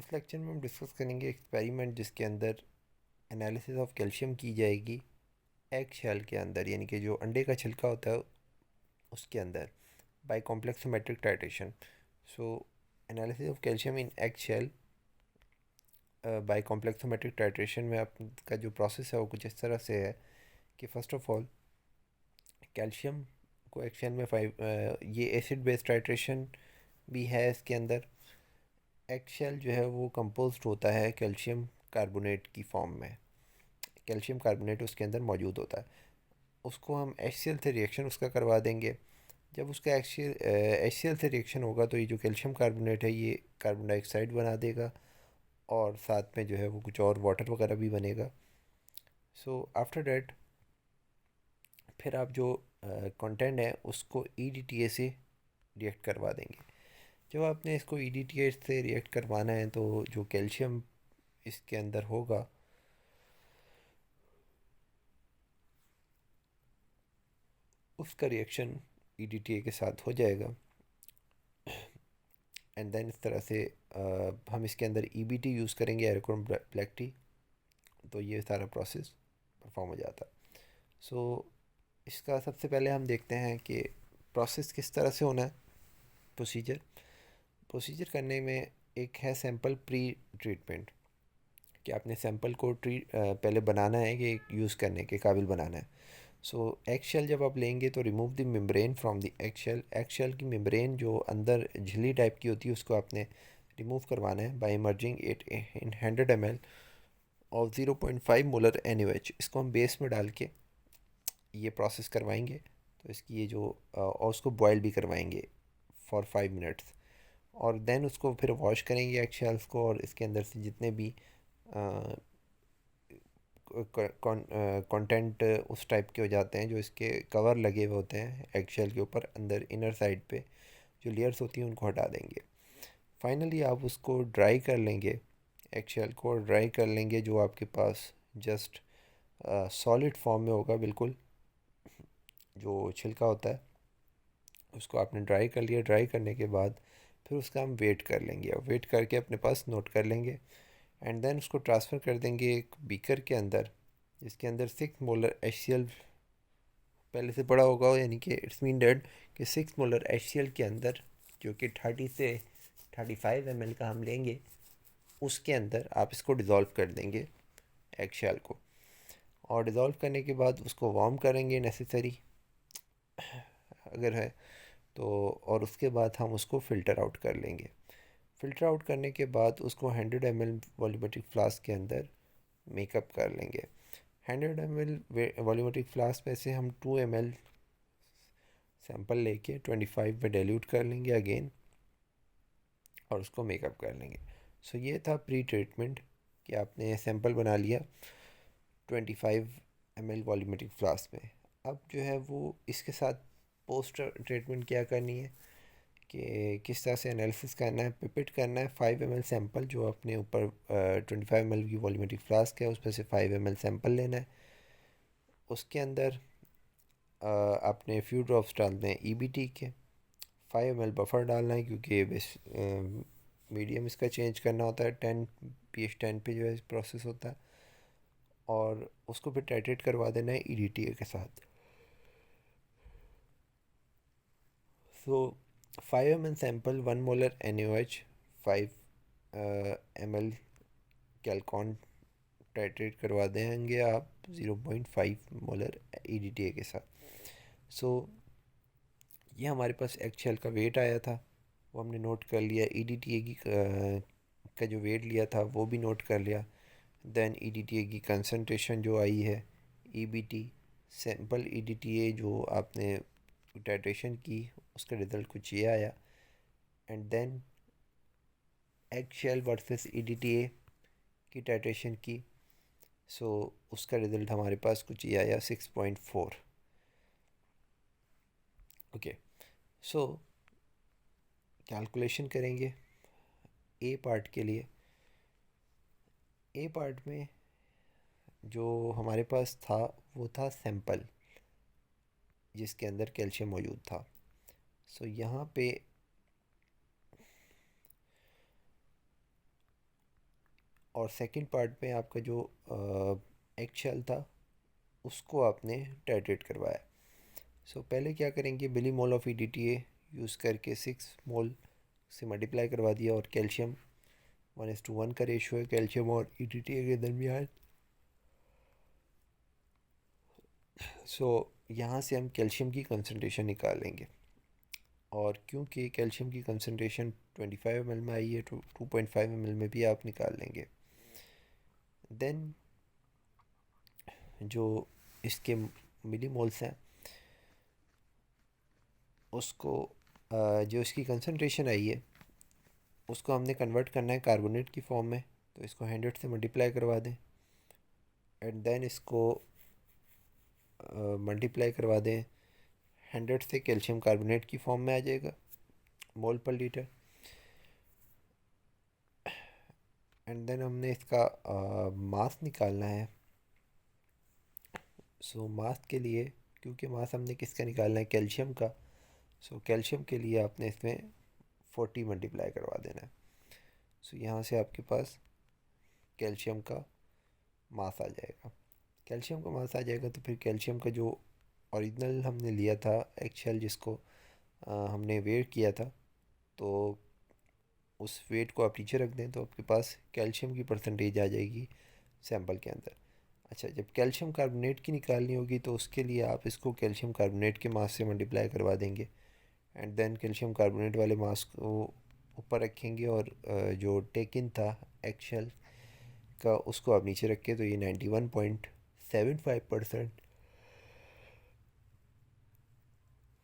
इस लेक्चर में हम डिस्कस करेंगे एक्सपेरिमेंट जिसके अंदर एनालिसिस ऑफ कैल्शियम की जाएगी एग शेल के अंदर, यानी कि जो अंडे का छिलका होता है उसके अंदर, by complexometric titration. So analysis of calcium in egg shell by complexometric titration में आपका जो प्रोसेस है वो कुछ इस तरह से है कि फ़र्स्ट ऑफ ऑल कैल्शियम को एग शेल में ये एसिड बेस्ड टाइट्रेशन भी है इसके अंदर। एग शेल जो है वो कंपोज्ड होता है कैल्शियम कार्बोनेट की फॉर्म में। कैल्शियम कार्बोनेट उसके अंदर मौजूद होता है। उसको हम HCl से रिएक्शन उसका करवा देंगे। जब उसका HCl से रिएक्शन होगा तो ये जो कैल्शियम कार्बोनेट है ये कार्बन डाइऑक्साइड बना देगा, और साथ में जो है वो कुछ और वाटर वगैरह भी बनेगा। सो आफ्टर डैट फिर आप जो कंटेंट है उसको EDTA से रिएक्ट करवा देंगे। जब आपने इसको EDTA से रिएक्ट करवाना है तो जो कैल्शियम इसके अंदर होगा उसका रिएक्शन EDTA के साथ हो जाएगा। एंड देन इस तरह से हम इसके अंदर EBT यूज़ करेंगे, एरोक्रोम ब्लैक टी। तो ये सारा प्रोसेस परफॉर्म हो जाता है। सो इसका सबसे पहले हम देखते हैं कि प्रोसेस किस तरह से होना है। प्रोसीजर प्रोसीजर करने में एक है सैंपल प्री ट्रीटमेंट, कि आपने सैंपल को पहले बनाना है कि यूज़ करने के काबिल बनाना है। सो एग शेल जब आप लेंगे तो remove the membrane from the egg shell. Egg shell की मेम्ब्रेन जो अंदर झिल्ली टाइप की होती है उसको आपने रिमूव करवाना है by emerging it in 100 ml और 0.5 मोलर NaOH। इसको हम बेस में डाल के ये प्रोसेस करवाएंगे। तो इसकी ये जो और उसको बॉयल भी करवाएंगे फॉर 5 मिनट्स, और देन उसको फिर वॉश करेंगे एग शेल्स को, और इसके अंदर से जितने भी कंटेंट उस टाइप के हो जाते हैं जो इसके कवर लगे हुए होते हैं एग शेल के ऊपर, अंदर इनर साइड पे जो लेयर्स होती हैं उनको हटा देंगे। फाइनली आप उसको ड्राई कर लेंगे, एग शेल को ड्राई कर लेंगे, जो आपके पास जस्ट सॉलिड फॉर्म में होगा बिल्कुल। जो छिलका होता है उसको आपने ड्राई कर लिया। ड्राई करने के बाद फिर उसका हम वेट कर लेंगे, और वेट करके अपने पास नोट कर लेंगे। एंड देन उसको ट्रांसफ़र कर देंगे एक बीकर के अंदर, जिसके अंदर 6 मोलर HCl पहले से पड़ा होगा, यानी कि इट्स मीन डेट कि 6 मोलर HCl के अंदर, जो कि 30 से 35 ml का हम लेंगे, उसके अंदर आप इसको डिज़ोल्व कर देंगे एग शेल को। और डिज़ोल्व करने के बाद उसको वार्म करेंगे नेसेसरी अगर है तो, और उसके बाद हम उसको फ़िल्टर आउट कर लेंगे। फ़िल्टर आउट करने के बाद उसको 100 ml वॉल्यूमेट्रिक फ्लास्क के अंदर मेकअप कर लेंगे। 100 ml वॉल्यूमेट्रिक फ्लास्क में से हम 2 ml सैंपल लेके 25 में डाइल्यूट कर लेंगे अगेन, और उसको मेकअप कर लेंगे। सो ये था प्री ट्रीटमेंट, कि आपने सैंपल बना लिया 25 ml वॉल्यूमेट्रिक फ्लास्क में। अब जो है वो इसके साथ पोस्ट ट्रीटमेंट क्या करनी है, कि किस तरह से एनालिसिस करना है। पिपेट करना है 5 ml सैंपल, जो अपने ऊपर 25 ml की वॉल्यूमेट्रिक फ्लास्क है उसमें से 5 ml सैंपल लेना है। उसके अंदर आपने फ्यू ड्रॉप्स डालने हैं EBT के। 5 ml बफर डालना है, क्योंकि बेस मीडियम इसका चेंज करना होता है। 10 pH 10 पे जो है प्रोसेस होता है, और उसको फिर टाइट्रेट करवा देना है EDTA के साथ। So 5 ml sample 1 molar NaOH, 5 ml calcon titrate करवा देंगे आप 0.5 मोलर EDTA के साथ। सो ये हमारे पास एक्चुअल का वेट आया था, वो हमने नोट कर लिया। EDTA की का जो वेट लिया था वो भी नोट कर लिया। देन EDTA की कंसनट्रेशन जो आई है, EBT सैम्पल EDTA जो आपने टाइट्रेशन की, उसका रिज़ल्ट कुछ ये आया। And then egg shell versus EDTA की टाइट्रेशन की। सो उसका रिज़ल्ट हमारे पास कुछ ये आया 6.4। ओके, सो कैलकुलेशन करेंगे ए पार्ट के लिए। ए पार्ट में जो हमारे पास था वो था सैंपल जिसके अंदर कैल्शियम मौजूद था। सो यहाँ पे और सेकंड पार्ट में आपका जो एक्शेल था उसको आपने टाइट्रेट करवाया। सो पहले क्या करेंगे, मिली मोल ऑफ EDTA यूज़ करके 6 मोल से मल्टीप्लाई करवा दिया, और कैल्शियम 1:1 का रेशो है कैल्शियम और EDTA के दरमियान। सो यहाँ से हम कैल्शियम की कंसनट्रेशन निकालेंगे, और क्योंकि कैल्शियम की कंसनट्रेशन 25 ml में आई है तो 2.5 ml में भी आप निकाल लेंगे। देन जो इसके मिली मोल्स हैं उसको जो इसकी कंसनट्रेशन आई है उसको हमने कन्वर्ट करना है कार्बोनेट की फॉर्म में, तो इसको 100 से मल्टीप्लाई करवा दें, एंड देन इसको मल्टीप्लाई करवा दें 100 से, कैल्शियम कार्बोनेट की फॉर्म में आ जाएगा मोल पर लीटर। एंड देन हमने इसका मास निकालना है। सो मास के लिए, क्योंकि मास हमने किसका निकालना है, कैल्शियम का, सो कैल्शियम के लिए आपने इसमें 40 मल्टीप्लाई करवा देना है। सो यहाँ से आपके पास कैल्शियम का मास आ जाएगा। कैल्शियम का मास आ जाएगा तो फिर कैल्शियम का जो ओरिजिनल हमने लिया था एक्चुअल, जिसको हमने वेट किया था, तो उस वेट को आप नीचे रख दें तो आपके पास कैल्शियम की परसेंटेज आ जाएगी सैंपल के अंदर। अच्छा, जब कैल्शियम कार्बोनेट की निकालनी होगी तो उसके लिए आप इसको कैल्शियम कार्बोनेट के मास से मल्टीप्लाई करवा देंगे, एंड देन कैल्शियम कार्बोनेट वाले मास को ऊपर रखेंगे, और जो टेकिन था एक्शेल का उसको आप नीचे रखें, तो ये 91.75%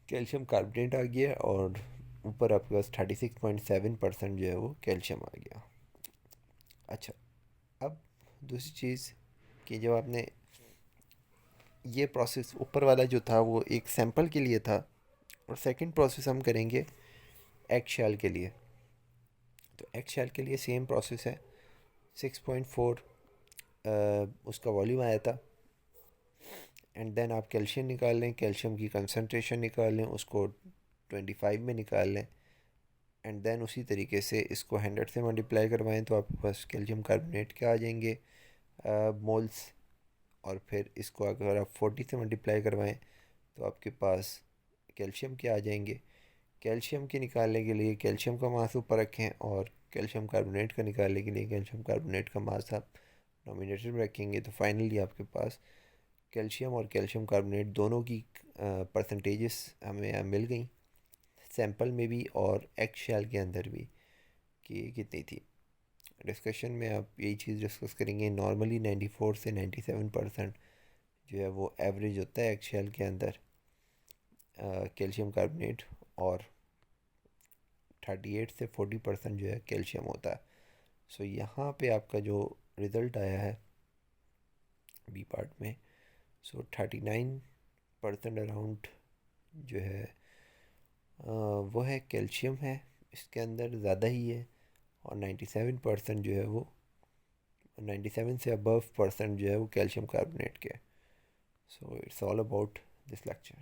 कैल्शियम कार्बोनेट आ गया, और ऊपर आपके पास 36.7% जो है वो कैल्शियम आ गया। अच्छा, अब दूसरी चीज़ कि जब आपने ये प्रोसेस ऊपर वाला जो था वो एक सैंपल के लिए था, और सेकंड प्रोसेस हम करेंगे एक्शेल के लिए। तो एक्शेल के लिए सेम प्रोसेस है, 6.4 उसका वॉल्यूम आया था, एंड देन आप कैल्शियम निकाल लें, कैल्शियम की कंसनट्रेशन निकाल लें, उसको 25 में निकाल लें, एंड देन उसी तरीके से इसको 100 से मल्टीप्लाई करवाएं तो आपके पास कैल्शियम कार्बोनेट के आ जाएंगे मोल्स, और फिर इसको अगर आप 40 से मल्टीप्लाई करवाएं तो आपके पास कैल्शियम के आ जाएंगे। कैल्शियम के निकालने के लिए कैल्शियम का मास ऊपर रखें, और कैल्शियम कार्बोनेट का निकालने के लिए कैल्शियम कार्बोनेट का मास आप नोमिनेटर में रखेंगे, तो फाइनली आपके पास कैल्शियम और कैल्शियम कार्बोनेट दोनों की परसेंटेजेस हमें मिल गई, सैंपल में भी और एक्शेल के अंदर भी, कि कितनी थी। डिस्कशन में आप यही चीज़ डिस्कस करेंगे। नॉर्मली 94 से 97% जो है वो एवरेज होता है एक्शेल के अंदर कैल्शियम कार्बोनेट, और 38 से 40% जो है कैल्शियम होता है। सो यहाँ पे आपका जो रिज़ल्ट आया है बी पार्ट में, सो 39% अराउंड जो है वो है कैल्शियम है, इसके अंदर ज़्यादा ही है, और 97% जो है वो 97 से अबव परसेंट जो है वो कैल्शियम कार्बोनेट के। So it's all about this lecture.